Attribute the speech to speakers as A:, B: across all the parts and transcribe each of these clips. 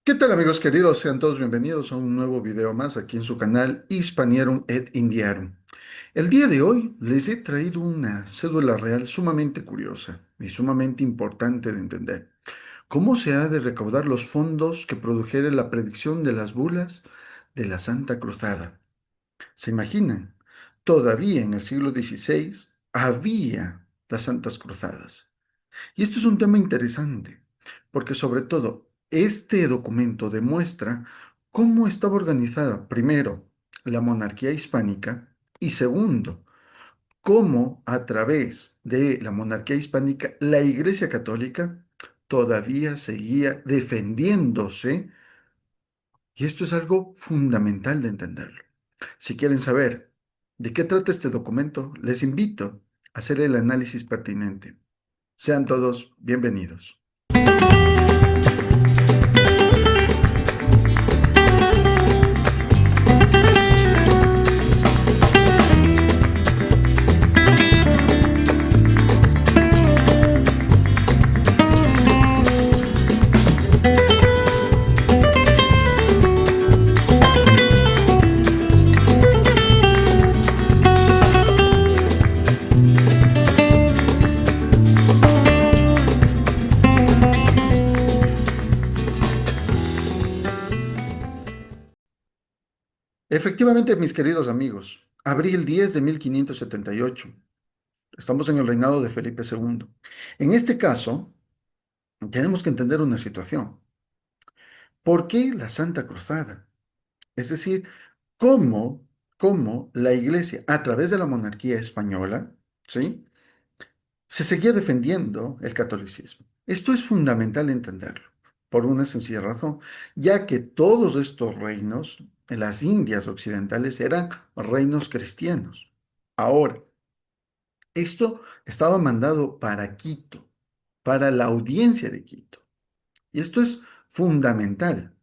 A: ¿Qué tal amigos queridos? Sean todos bienvenidos a un nuevo video más aquí en su canal Hispanierum et Indiarum. El día de hoy les he traído una cédula real sumamente curiosa y sumamente importante de entender. ¿Cómo se ha de recaudar los fondos que produjere la predicción de las bulas de la Santa Cruzada? ¿Se imaginan? Todavía en el siglo XVI había las Santas Cruzadas. Y esto es un tema interesante, porque sobre todo este documento demuestra cómo estaba organizada, primero, la monarquía hispánica y segundo, cómo a través de la monarquía hispánica la Iglesia Católica todavía seguía defendiéndose y esto es algo fundamental de entenderlo. Si quieren saber de qué trata este documento, les invito a hacer el análisis pertinente. Sean todos bienvenidos. Efectivamente, mis queridos amigos, abril 10 de 1578. Estamos en el reinado de Felipe II. En este caso, tenemos que entender una situación. ¿Por qué la Santa Cruzada? Es decir, cómo, cómo la Iglesia, a través de la monarquía española, ¿sí?, se seguía defendiendo el catolicismo. Esto es fundamental entenderlo, por una sencilla razón, ya que todos estos reinos en las Indias occidentales eran reinos cristianos. Ahora, esto estaba mandado para Quito, para la audiencia de Quito. Y esto es fundamental,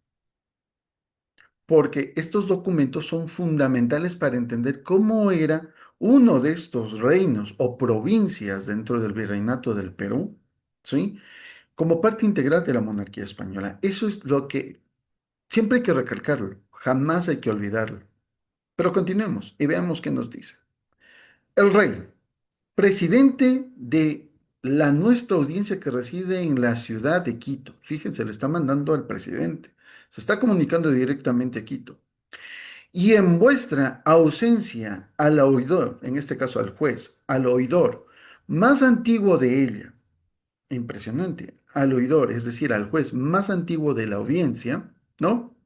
A: porque estos documentos son fundamentales para entender cómo era uno de estos reinos o provincias dentro del virreinato del Perú, ¿sí?, como parte integral de la monarquía española. Eso es lo que siempre hay que recalcarlo, jamás hay que olvidarlo. Pero continuemos y veamos qué nos dice. El rey, presidente de la nuestra audiencia que reside en la ciudad de Quito. Fíjense, le está mandando al presidente. Se está comunicando directamente a Quito. Y en vuestra ausencia al oidor, en este caso al juez, al oidor más antiguo de ella, impresionante, al oidor, es decir, al juez más antiguo de la audiencia, ¿no?,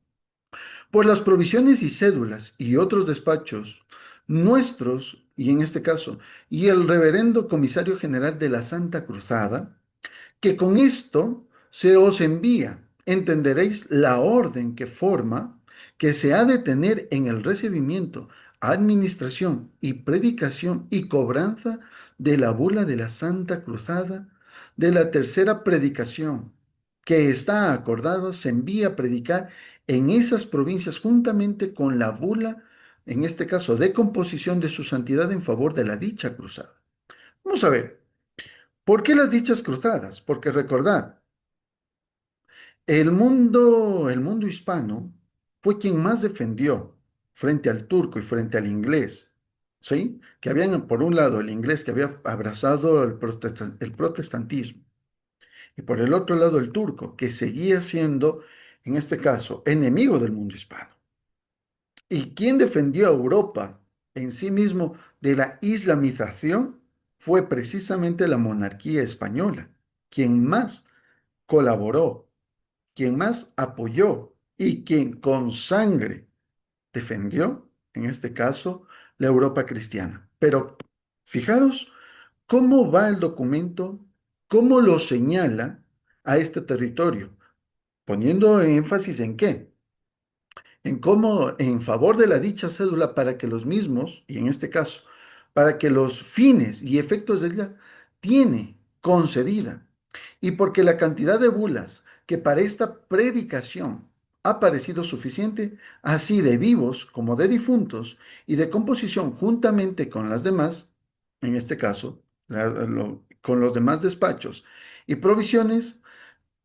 A: por las provisiones y cédulas y otros despachos nuestros, y en este caso, y el reverendo comisario general de la Santa Cruzada, que con esto se os envía, entenderéis la orden que forma, que se ha de tener en el recibimiento, administración y predicación y cobranza de la bula de la Santa Cruzada, de la tercera predicación, que está acordada, se envía a predicar en esas provincias juntamente con la bula, en este caso de composición de su santidad en favor de la dicha cruzada. Vamos a ver. ¿Por qué las dichas cruzadas? Porque recordad, el mundo hispano fue quien más defendió frente al turco y frente al inglés, ¿sí? Que habían, por un lado, el inglés que había abrazado el protestantismo, y por el otro lado, el turco, que seguía siendo, en este caso, enemigo del mundo hispano. ¿Y quién defendió a Europa en sí mismo de la islamización? Fue precisamente la monarquía española, quien más colaboró, quien más apoyó y quien con sangre defendió, en este caso, la Europa cristiana. Pero fijaros cómo va el documento, cómo lo señala a este territorio, poniendo énfasis en qué, en cómo, en favor de la dicha cédula para que los mismos, y en este caso, para que los fines y efectos de ella tiene concedida, y porque la cantidad de bulas que para esta predicación ha parecido suficiente, así de vivos como de difuntos, y de composición juntamente con las demás, en este caso, con los demás despachos y provisiones,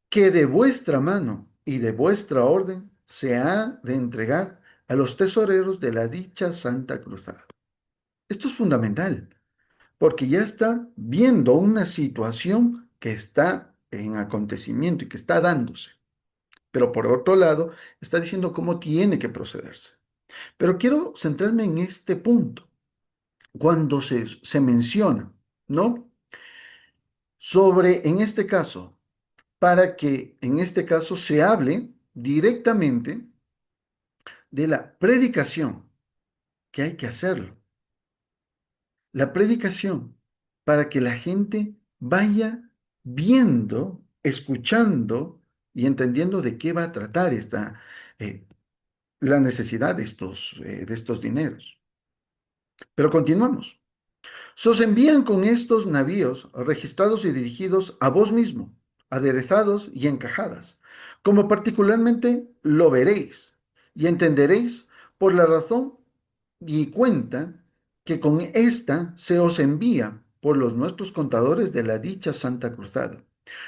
A: que de vuestra mano y de vuestra orden se ha de entregar a los tesoreros de la dicha Santa Cruzada. Esto es fundamental, porque ya está viendo una situación que está en acontecimiento y que está dándose. Pero por otro lado, está diciendo cómo tiene que procederse. Pero quiero centrarme en este punto, cuando se menciona, ¿no? Sobre, en este caso, para que en este caso se hable directamente de la predicación, que hay que hacerlo. La predicación, para que la gente vaya viendo, escuchando y entendiendo de qué va a tratar eh, la necesidad de estos dineros. Pero continuamos. Sos envían con estos navíos registrados y dirigidos a vos mismo, aderezados y encajadas, como particularmente lo veréis y entenderéis por la razón y cuenta que con esta se os envía por los nuestros contadores de la dicha Santa Cruzada.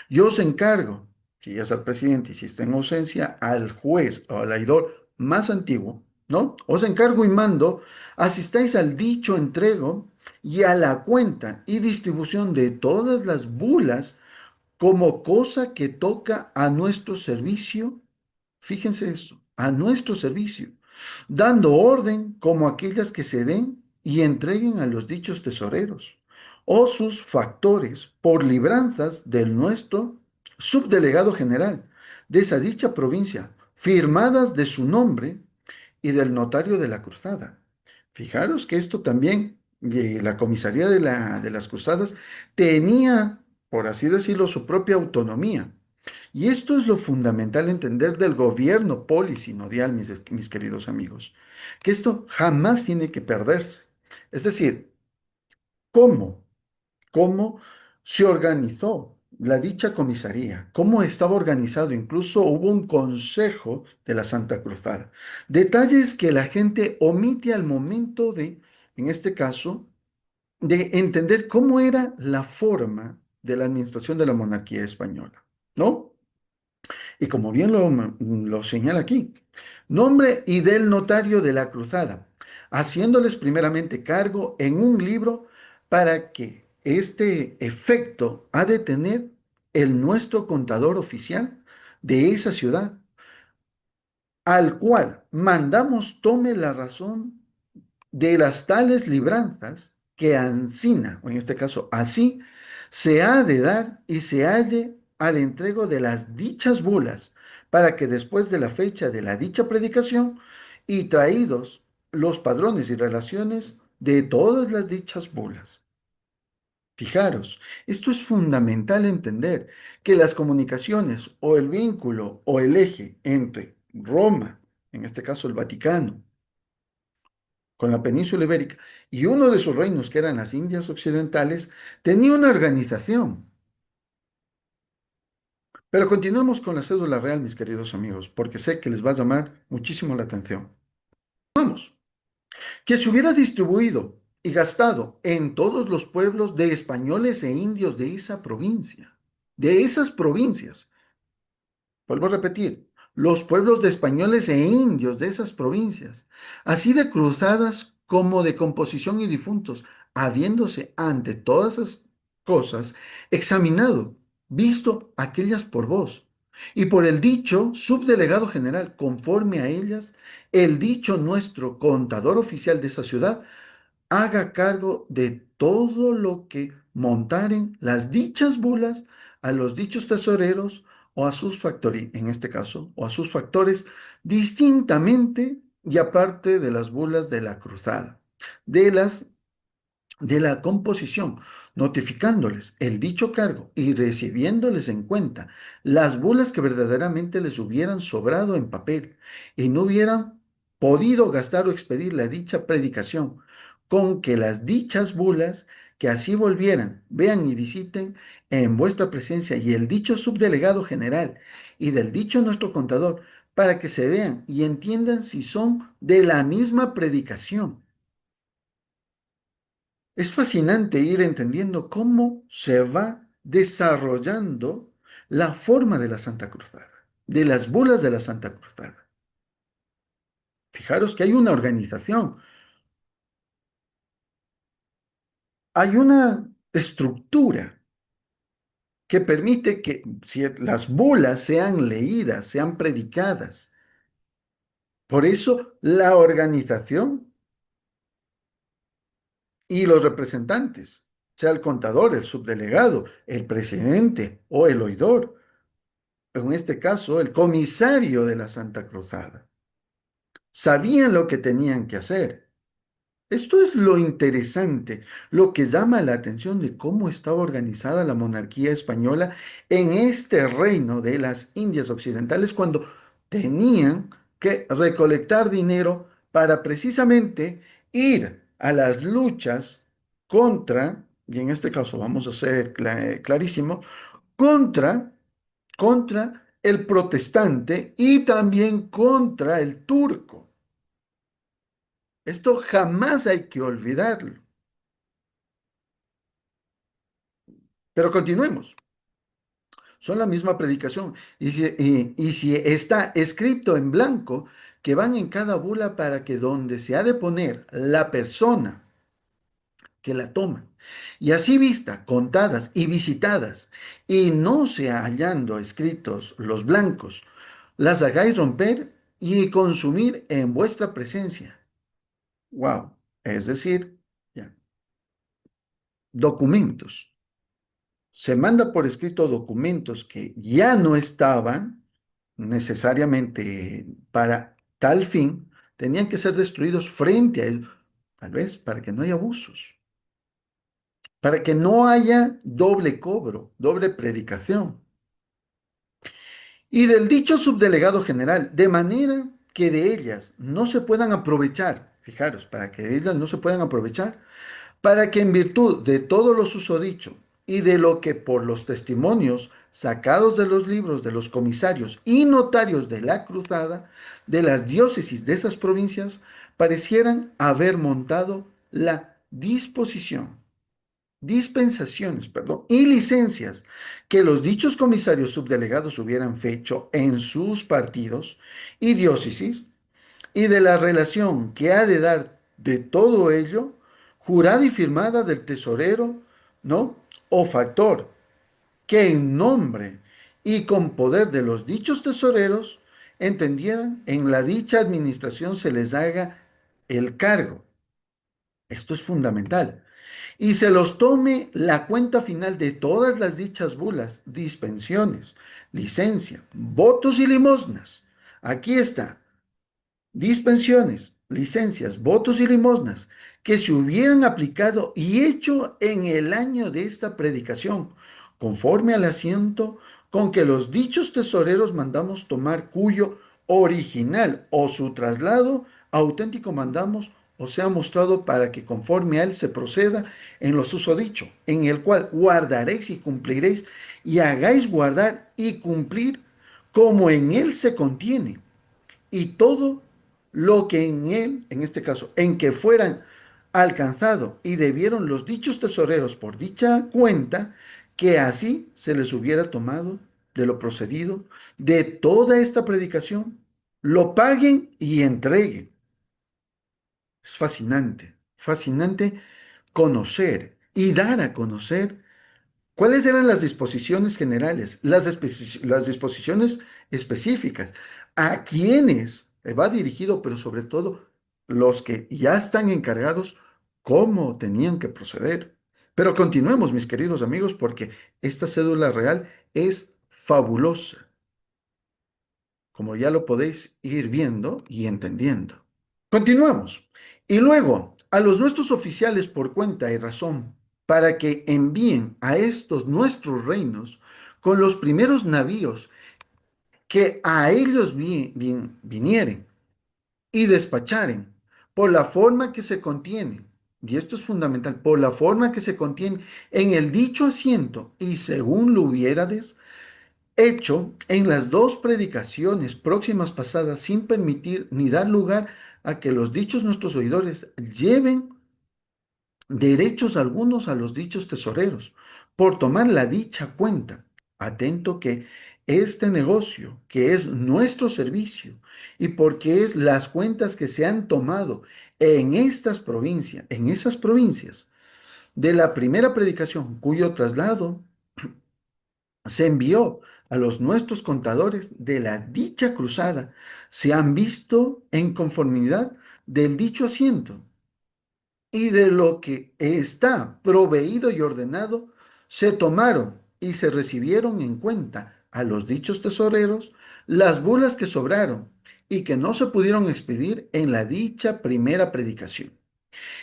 A: Yo os encargo, si es al presidente y si está en ausencia, al juez o al aidor más antiguo, ¿no? Os encargo y mando, asistáis al dicho entrego y a la cuenta y distribución de todas las bulas como cosa que toca a nuestro servicio. Fíjense eso, a nuestro servicio, dando orden como aquellas que se den y entreguen a los dichos tesoreros o sus factores por libranzas del nuestro subdelegado general de esa dicha provincia, firmadas de su nombre y del notario de la cruzada. Fijaros que esto también, la comisaría de las cruzadas tenía, por así decirlo, su propia autonomía. Y esto es lo fundamental entender del gobierno polisinodial, mis queridos amigos, que esto jamás tiene que perderse. Es decir, ¿cómo? ¿Cómo se organizó la dicha comisaría? ¿Cómo estaba organizado? Incluso hubo un consejo de la Santa Cruzada. Detalles que la gente omite al momento de, en este caso, de entender cómo era la forma de la administración de la monarquía española, ¿no? Y como bien lo señala aquí, nombre y del notario de la cruzada, haciéndoles primeramente cargo en un libro para que este efecto ha de tener el nuestro contador oficial de esa ciudad, al cual mandamos tome la razón de las tales libranzas que ansina, o en este caso así, se ha de dar y se halle al entrego de las dichas bulas, para que después de la fecha de la dicha predicación y traídos los padrones y relaciones de todas las dichas bulas. Fijaros, esto es fundamental entender que las comunicaciones o el vínculo o el eje entre Roma, en este caso el Vaticano, con la península ibérica, y uno de sus reinos, que eran las Indias Occidentales, tenía una organización. Pero continuamos con la cédula real, mis queridos amigos, porque sé que les va a llamar muchísimo la atención. Vamos, que se hubiera distribuido y gastado en todos los pueblos de españoles e indios de esa provincia, de esas provincias. Vuelvo a repetir, los pueblos de españoles e indios de esas provincias, así de cruzadas como de composición y difuntos, habiéndose ante todas esas cosas examinado, visto aquellas por vos, y por el dicho subdelegado general, conforme a ellas, el dicho nuestro contador oficial de esa ciudad haga cargo de todo lo que montaren las dichas bulas a los dichos tesoreros o a sus factores, en este caso, o a sus factores, distintamente y aparte de las bulas de la cruzada, de las de la composición, notificándoles el dicho cargo y recibiéndoles en cuenta las bulas que verdaderamente les hubieran sobrado en papel y no hubieran podido gastar o expedir la dicha predicación, con que las dichas bulas que así volvieran, vean y visiten en vuestra presencia y el dicho subdelegado general y del dicho nuestro contador, para que se vean y entiendan si son de la misma predicación. Es fascinante ir entendiendo cómo se va desarrollando la forma de la Santa Cruzada. de las bulas de la Santa Cruzada. Fijaros que hay una organización, hay una estructura que permite que si las bulas sean leídas, sean predicadas. Por eso la organización y los representantes, sea el contador, el subdelegado, el presidente o el oidor, en este caso el comisario de la Santa Cruzada, sabían lo que tenían que hacer. Esto es lo interesante, lo que llama la atención de cómo estaba organizada la monarquía española en este reino de las Indias Occidentales cuando tenían que recolectar dinero para precisamente ir a las luchas contra, y en este caso vamos a ser clarísimo, contra, contra el protestante y también contra el turco. Esto jamás hay que olvidarlo. Pero continuemos. Son la misma predicación. Y si está escrito en blanco, que van en cada bula para que donde se ha de poner la persona que la toma, y así vista, contadas y visitadas, y no se hallando escritos los blancos, las hagáis romper y consumir en vuestra presencia. Wow. Es decir, ya, documentos. Se manda por escrito documentos que ya no estaban necesariamente para tal fin, tenían que ser destruidos frente a él, tal vez para que no haya abusos, para que no haya doble cobro, doble predicación. Y del dicho subdelegado general, de manera que de ellas no se puedan aprovechar, fijaros, para que de ellas no se puedan aprovechar, para que en virtud de todo lo susodicho y de lo que por los testimonios sacados de los libros de los comisarios y notarios de la cruzada de las diócesis de esas provincias parecieran haber montado la dispensaciones, perdón, y licencias que los dichos comisarios subdelegados hubieran fecho en sus partidos y diócesis, y de la relación que ha de dar de todo ello, jurada y firmada del tesorero, ¿no? O factor, que en nombre y con poder de los dichos tesoreros entendieran en la dicha administración se les haga el cargo. Esto es fundamental. Y se los tome la cuenta final de todas las dichas bulas, dispensiones, licencia, votos y limosnas. Aquí está, dispensiones, licencias, votos y limosnas que se hubieran aplicado y hecho en el año de esta predicación, conforme al asiento con que los dichos tesoreros mandamos tomar, cuyo original o su traslado auténtico mandamos o sea mostrado para que conforme a él se proceda en lo susodicho, en el cual guardaréis y cumpliréis y hagáis guardar y cumplir como en él se contiene y todo lo que en él, en este caso, en que fueran alcanzado y debieron los dichos tesoreros por dicha cuenta, que así se les hubiera tomado de lo procedido de toda esta predicación, lo paguen y entreguen. Es fascinante, fascinante conocer y dar a conocer ¿cuáles eran las disposiciones generales, las disposiciones específicas? ¿A quiénes va dirigido, pero sobre todo los que ya están encargados, cómo tenían que proceder? Pero continuemos, mis queridos amigos, porque esta cédula real es fabulosa, como ya lo podéis ir viendo y entendiendo. Continuamos. Y luego, a los nuestros oficiales por cuenta y razón, para que envíen a estos nuestros reinos con los primeros navíos que a ellos vinieren y despacharen, por la forma que se contiene, y esto es fundamental, por la forma que se contiene en el dicho asiento, y según lo hubiérades hecho en las dos predicaciones próximas pasadas sin permitir ni dar lugar a que los dichos nuestros oidores lleven derechos algunos a los dichos tesoreros, por tomar la dicha cuenta. Atento que este negocio, que es nuestro servicio, y porque es las cuentas que se han tomado en estas provincias, en esas provincias, de la primera predicación, cuyo traslado se envió a los nuestros contadores de la dicha cruzada, se han visto en conformidad del dicho asiento y de lo que está proveído y ordenado, se tomaron y se recibieron en cuenta a los dichos tesoreros las bulas que sobraron y que no se pudieron expedir en la dicha primera predicación.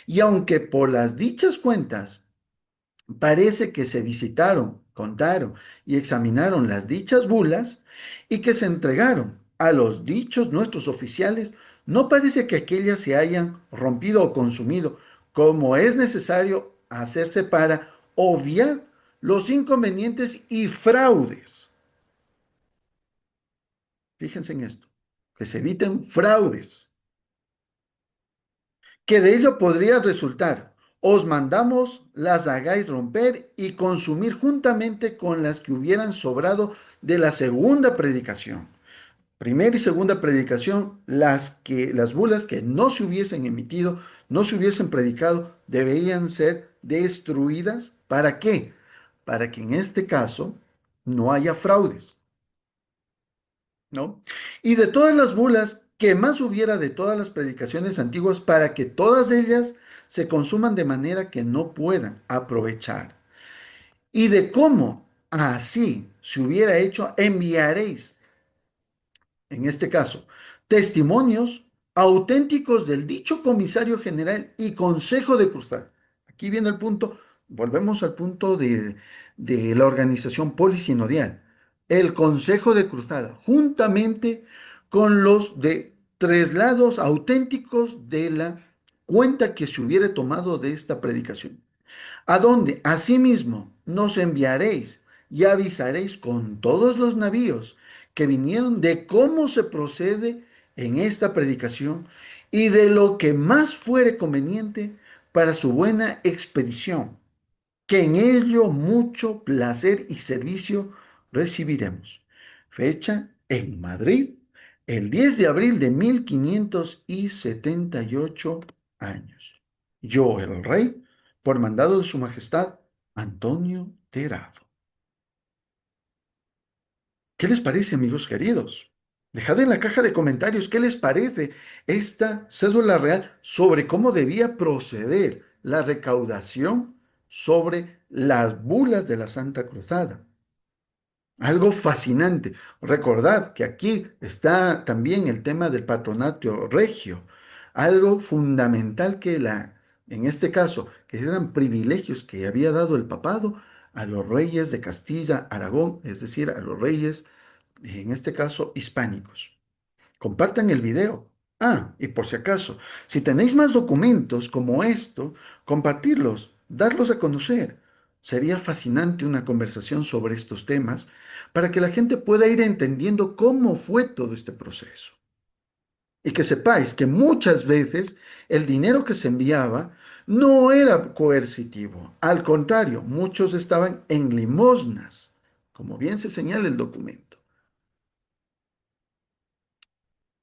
A: Y aunque por las dichas cuentas parece que se visitaron, contaron y examinaron las dichas bulas y que se entregaron a los dichos nuestros oficiales, no parece que aquellas se hayan rompido o consumido, como es necesario hacerse para obviar los inconvenientes y fraudes. Fíjense en esto, que se eviten fraudes, que de ello podría resultar: os mandamos las hagáis romper y consumir juntamente con las que hubieran sobrado de la segunda predicación. Primera y segunda predicación, las bulas que no se hubiesen emitido, no se hubiesen predicado, deberían ser destruidas. ¿Para qué? Para que en este caso no haya fraudes, ¿no? Y de todas las bulas, que más hubiera de todas las predicaciones antiguas, para que todas ellas se consuman de manera que no puedan aprovechar. Y de cómo así se hubiera hecho, enviaréis, en este caso, testimonios auténticos del dicho comisario general y consejo de cruzada. Aquí viene el punto, volvemos al punto de la organización polisinodial. El consejo de cruzada, juntamente con los de traslados auténticos de la cuenta que se hubiera tomado de esta predicación, a donde asimismo nos enviaréis y avisaréis con todos los navíos que vinieron de cómo se procede en esta predicación y de lo que más fuere conveniente para su buena expedición, que en ello mucho placer y servicio recibiremos. Fecha en Madrid, el 10 de abril de 1578 años. Yo, el rey, por mandado de su majestad, Antonio Terado. ¿Qué les parece, amigos queridos? Dejad en la caja de comentarios qué les parece esta cédula real sobre cómo debía proceder la recaudación sobre las bulas de la Santa Cruzada. Algo fascinante. Recordad que aquí está también el tema del patronato regio. Algo fundamental que en este caso, que eran privilegios que había dado el papado a los reyes de Castilla, Aragón, es decir, a los reyes, en este caso, hispánicos. Compartan el video. Ah, y por si acaso, si tenéis más documentos como esto, compartirlos, darlos a conocer. Sería fascinante una conversación sobre estos temas para que la gente pueda ir entendiendo cómo fue todo este proceso. Y que sepáis que muchas veces el dinero que se enviaba no era coercitivo. Al contrario, muchos estaban en limosnas, como bien se señala el documento.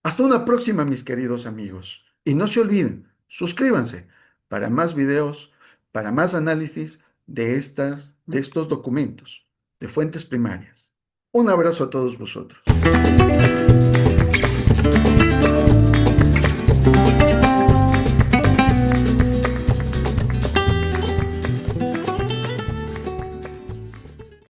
A: Hasta una próxima, mis queridos amigos. Y no se olviden, suscríbanse para más videos, para más análisis de estos documentos, de fuentes primarias. Un abrazo a todos vosotros.